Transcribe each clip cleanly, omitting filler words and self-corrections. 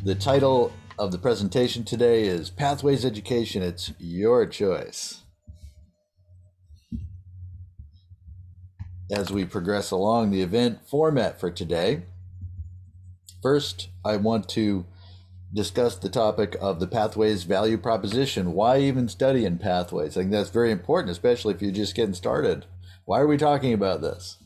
The title of the presentation today is Pathways Education. It's your choice. As we progress along the event format for today, first I want to discuss the topic of the Pathways value proposition. Why even study in Pathways? I think that's very important, especially if you're just getting started. Why are we talking about this?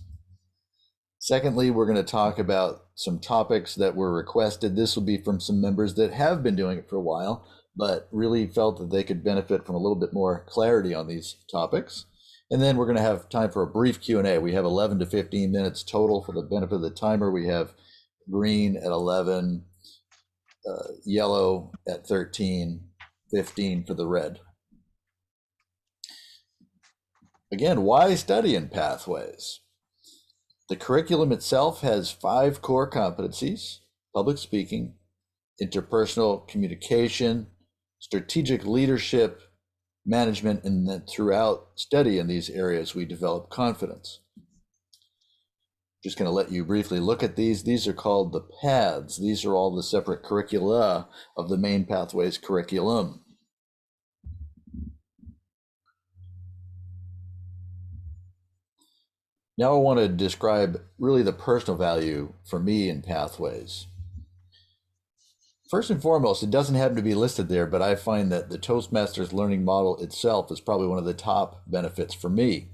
Secondly, we're going to talk about some topics that were requested. This will be from some members that have been doing it for a while, but really felt that they could benefit from a little bit more clarity on these topics. And then we're going to have time for a brief Q&A. We have 11 to 15 minutes total for the benefit of the timer. We have green at 11, yellow at 13, 15 for the red. Again, why study in Pathways? The curriculum itself has 5 core competencies: public speaking, interpersonal communication, strategic leadership, management, and then throughout study in these areas, we develop confidence. Just going to let you briefly look at these. These are called the paths. These are all the separate curricula of the main Pathways curriculum. Now I want to describe really the personal value for me in Pathways. First and foremost, it doesn't happen to be listed there, but I find that the Toastmasters learning model itself is probably one of the top benefits for me.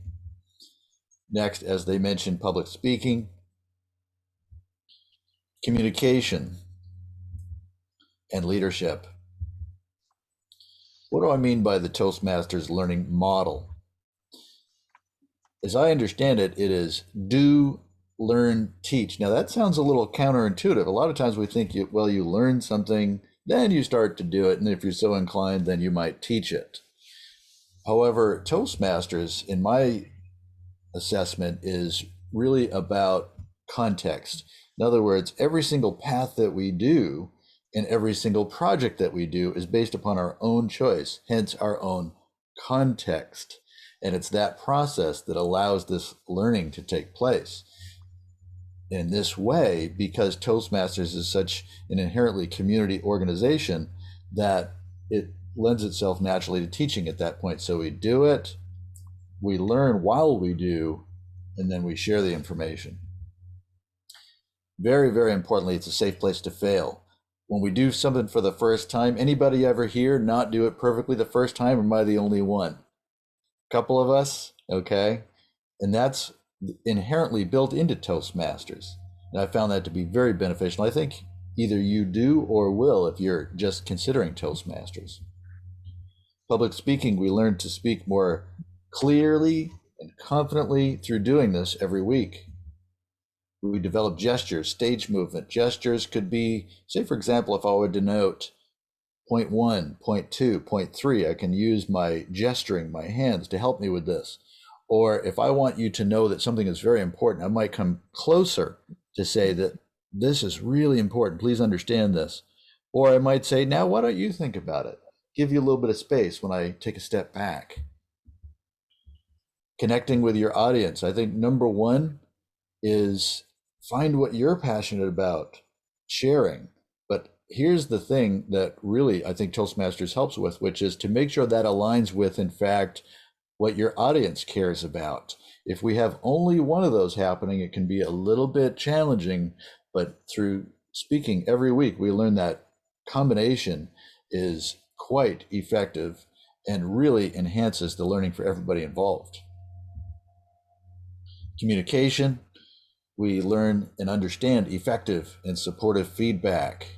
Next, as they mentioned, public speaking, communication, and leadership. What do I mean by the Toastmasters learning model? As I understand it, it is do, learn, teach. Now that sounds a little counterintuitive. A lot of times we think, you learn something, then you start to do it, and if you're so inclined, then you might teach it. However, Toastmasters, in my assessment, is really about context. In other words, every single path that we do and every single project that we do is based upon our own choice, hence our own context. And it's that process that allows this learning to take place. In this way, because Toastmasters is such an inherently community organization, that it lends itself naturally to teaching at that point. So we do it, we learn while we do, and then we share the information. Very, very importantly, it's a safe place to fail. When we do something for the first time, anybody ever here not do it perfectly the first time, or am I the only one? Couple of us, okay? And that's inherently built into Toastmasters. And I found that to be very beneficial. I think either you do or will if you're just considering Toastmasters. Public speaking, we learn to speak more clearly and confidently through doing this every week. We develop gestures, stage movement. Gestures could be, say for example, if I were to note point 1, point 2, point 3, I can use my gesturing, my hands to help me with this. Or if I want you to know that something is very important, I might come closer to say that this is really important, please understand this. Or I might say, now why don't you think about it? Give you a little bit of space when I take a step back. Connecting with your audience. I think number 1 is find what you're passionate about, sharing. But here's the thing that really I think Toastmasters helps with, which is to make sure that aligns with, in fact, what your audience cares about. If we have only one of those happening, it can be a little bit challenging, but through speaking every week, we learn that combination is quite effective and really enhances the learning for everybody involved. Communication, we learn and understand effective and supportive feedback.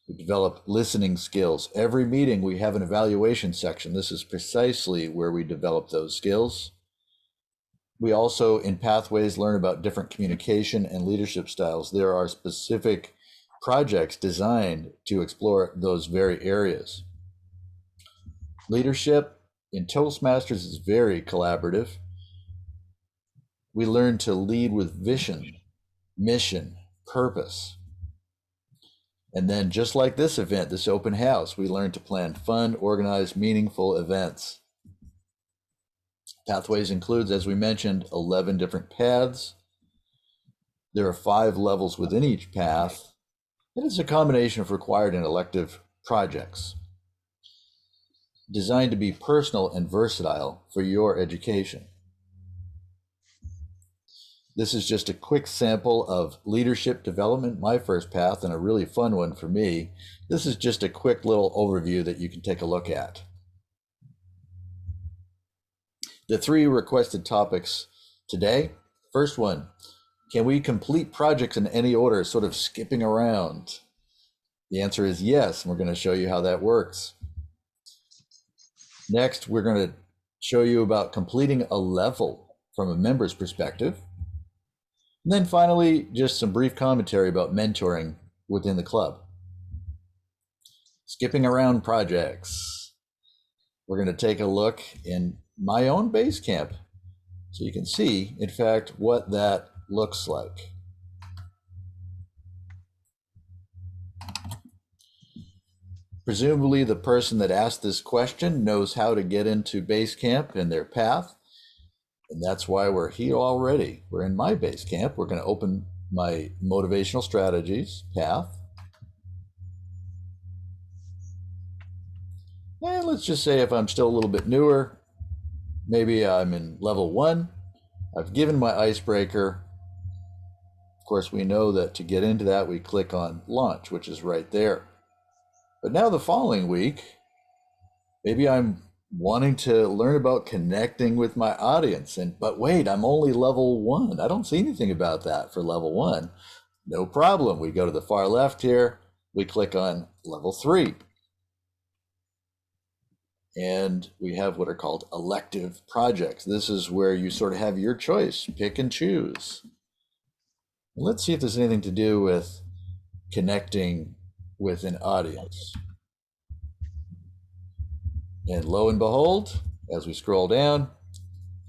We develop listening skills. Every meeting we have an evaluation section. This is precisely where we develop those skills. We also, in Pathways, learn about different communication and leadership styles. There are specific projects designed to explore those very areas. Leadership in Toastmasters is very collaborative. We learn to lead with vision, mission, purpose. And then just like this event, this open house, we learn to plan fun, organized, meaningful events. Pathways includes, as we mentioned, 11 different paths. There are 5 levels within each path. It is a combination of required and elective projects designed to be personal and versatile for your education. This is just a quick sample of leadership development, my first path, and a really fun one for me. This is just a quick little overview that you can take a look at. The 3 requested topics today. First one, can we complete projects in any order, sort of skipping around? The answer is yes, and we're going to show you how that works. Next, we're going to show you about completing a level from a member's perspective. And then finally, just some brief commentary about mentoring within the club. Skipping around projects. We're going to take a look in my own base camp so you can see, in fact, what that looks like. Presumably the person that asked this question knows how to get into base camp and their path. And that's why we're here already. We're in my base camp. We're going to open my motivational strategies path. And let's just say if I'm still a little bit newer, maybe I'm in level 1. I've given my icebreaker. Of course, we know that to get into that, we click on launch, which is right there. But now the following week, maybe I'm wanting to learn about connecting with my audience. But wait, I'm only level 1. I don't see anything about that for level 1. No problem. We go to the far left here. We click on level 3. And we have what are called elective projects. This is where you sort of have your choice, pick and choose. Let's see if there's anything to do with connecting with an audience. And lo and behold, as we scroll down,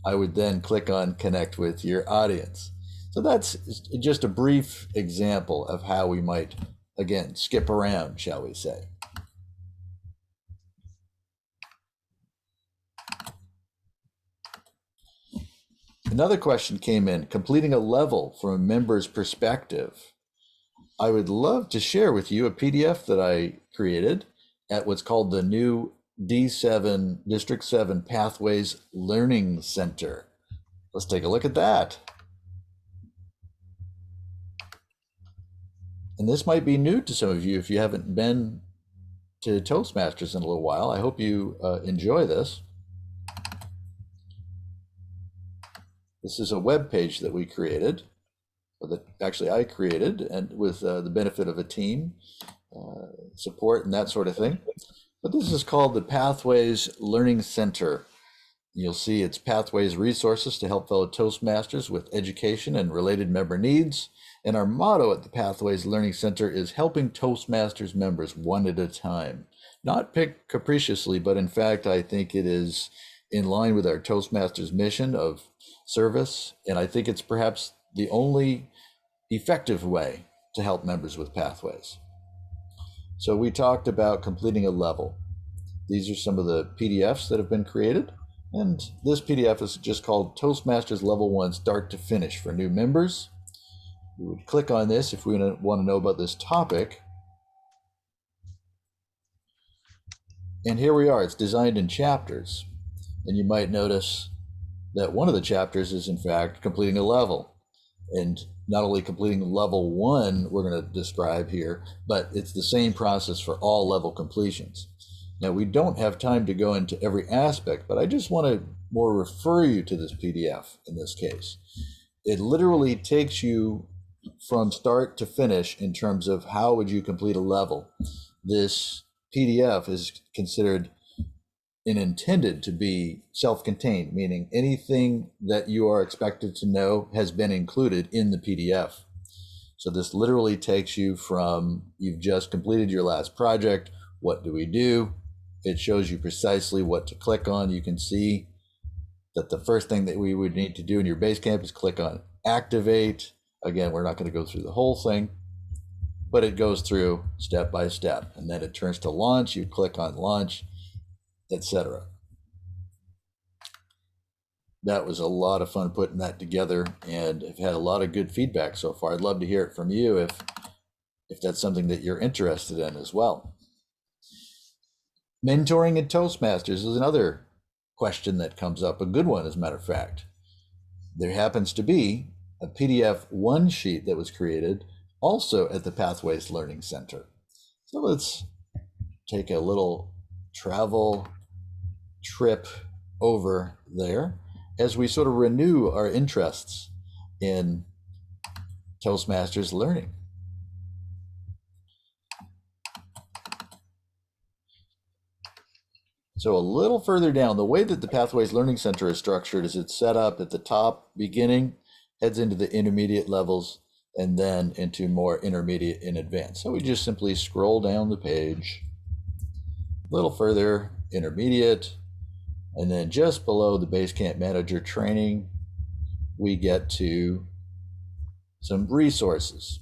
I would then click on connect with your audience. So that's just a brief example of how we might, again, skip around, shall we say. Another question came in, completing a level from a member's perspective. I would love to share with you a PDF that I created at what's called the new D7 District 7 Pathways Learning Center. Let's take a look at that. And this might be new to some of you if you haven't been to Toastmasters in a little while. I hope you enjoy this. This is a web page that we created, or that actually I created, and with the benefit of a team, support and that sort of thing. But this is called the Pathways Learning Center. You'll see it's Pathways resources to help fellow Toastmasters with education and related member needs. And our motto at the Pathways Learning Center is helping Toastmasters members one at a time. Not picked capriciously, but in fact, I think it is in line with our Toastmasters mission of service. And I think it's perhaps the only effective way to help members with Pathways. So we talked about completing a level. These are some of the PDFs that have been created. And this PDF is just called Toastmasters Level 1 Start to Finish for new members. We would click on this if we want to know about this topic. And here we are. It's designed in chapters. And you might notice that one of the chapters is, in fact, completing a level. And not only completing level 1, we're going to describe here, but it's the same process for all level completions. Now, we don't have time to go into every aspect, but I just want to more refer you to this PDF in this case. It literally takes you from start to finish in terms of how would you complete a level. This PDF is considered and intended to be self-contained, meaning anything that you are expected to know has been included in the PDF. So this literally takes you from, you've just completed your last project, what do we do? It shows you precisely what to click on. You can see that the first thing that we would need to do in your base camp is click on activate. Again, we're not going to go through the whole thing, but it goes through step by step. And then it turns to launch, you click on launch, etc. That was a lot of fun putting that together, and I've had a lot of good feedback so far. I'd love to hear it from you if if that's something that you're interested in as well. Mentoring in Toastmasters is another question that comes up, a good one, as a matter of fact. There happens to be a PDF one sheet that was created also at the Pathways Learning Center. So let's take a little travel trip over there as we sort of renew our interests in Toastmasters learning. So a little further down, the way that the Pathways Learning Center is structured is it's set up at the top beginning, heads into the intermediate levels, and then into more intermediate and advanced. So we just simply scroll down the page, a little further, intermediate, and then just below the Basecamp Manager training, we get to some resources.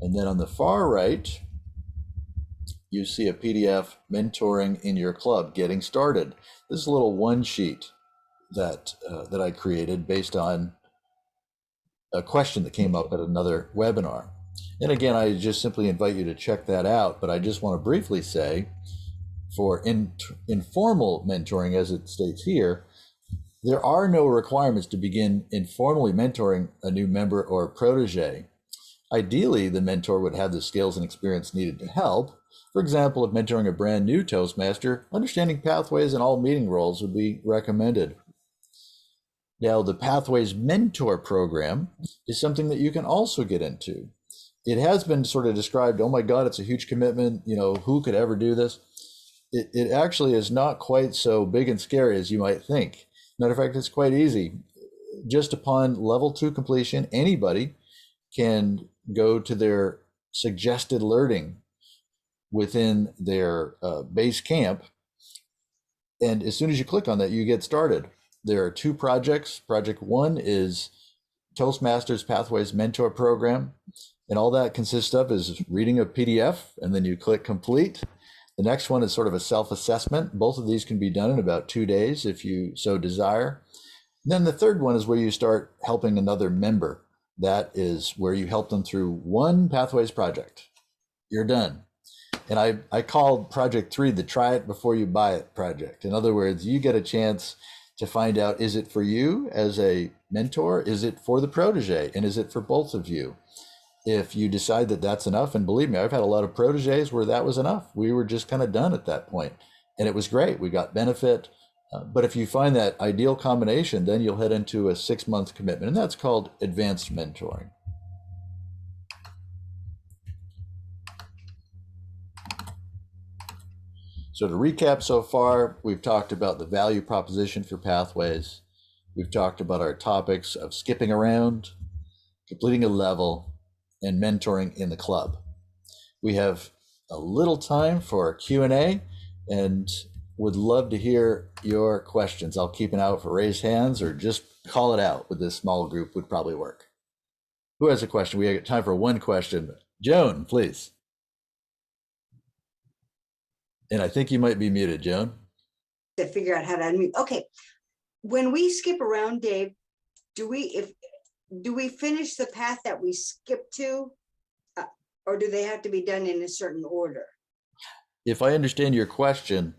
And then on the far right, you see a PDF mentoring in your club getting started. This is a little one sheet that I created based on a question that came up at another webinar. And again, I just simply invite you to check that out, but I just want to briefly say for informal mentoring, as it states here, there are no requirements to begin informally mentoring a new member or protege. Ideally, the mentor would have the skills and experience needed to help. For example, if mentoring a brand new Toastmaster, understanding pathways and all meeting roles would be recommended. Now, the Pathways Mentor Program is something that you can also get into. It has been sort of described, oh my God, it's a huge commitment. You know, who could ever do this? It actually is not quite so big and scary as you might think. Matter of fact, it's quite easy. Just upon level 2 completion, anybody can go to their suggested learning within their base camp. And as soon as you click on that, you get started. There are 2 projects. Project 1 is Toastmasters Pathways Mentor Program. And all that consists of is reading a PDF, and then you click complete. The next one is sort of a self-assessment. Both of these can be done in about 2 days if you so desire. And then the third one is where you start helping another member. That is where you help them through one Pathways project. You're done. And I called project 3 the try it before you buy it project. In other words, you get a chance to find out, is it for you as a mentor? Is it for the protege? And is it for both of you? If you decide that that's enough, and believe me, I've had a lot of proteges where that was enough. We were just kind of done at that point. And it was great. We got benefit. But if you find that ideal combination, then you'll head into a 6-month commitment. And that's called advanced mentoring. So to recap so far, we've talked about the value proposition for Pathways. We've talked about our topics of skipping around, completing a level, and mentoring in the club. We have a little time for Q&A and would love to hear your questions. I'll keep an eye out for raised hands, or just call it out with this small group would probably work. Who has a question? We have time for one question. Joan, please. And I think you might be muted, Joan. To figure out how to unmute. Okay. When we skip around, Dave, do we finish the path that we skip to, or do they have to be done in a certain order? If I understand your question,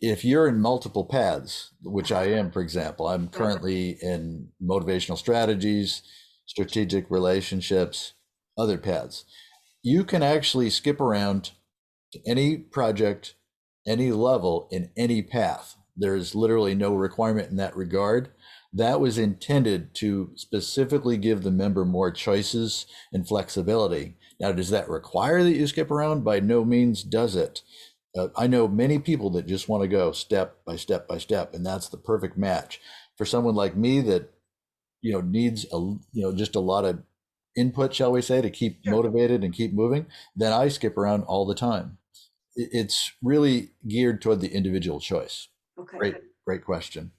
if you're in multiple paths, which I am, for example, I'm currently in motivational strategies, strategic relationships, other paths, you can actually skip around to any project, any level, in any path. There's literally no requirement in that regard. That was intended to specifically give the member more choices and flexibility. Now, does that require that you skip around? By no means does it. I know many people that just want to go step by step by step, and that's the perfect match. For someone like me that, needs just a lot of input, shall we say, to keep motivated and keep moving, then I skip around all the time. It's really geared toward the individual choice. Okay. Great question.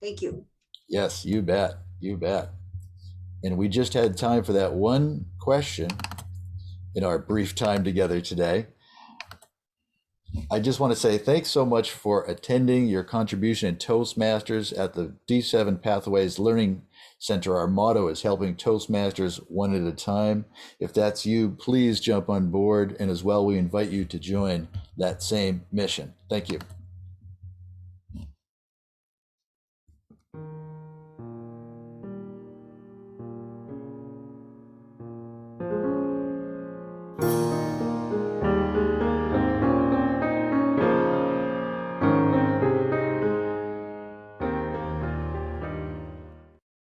Thank you. Yes, you bet. You bet. And we just had time for that one question in our brief time together today. I just want to say thanks so much for attending, your contribution in Toastmasters at the D7 Pathways Learning Center. Our motto is helping Toastmasters one at a time. If that's you, please jump on board. And as well, we invite you to join that same mission. Thank you.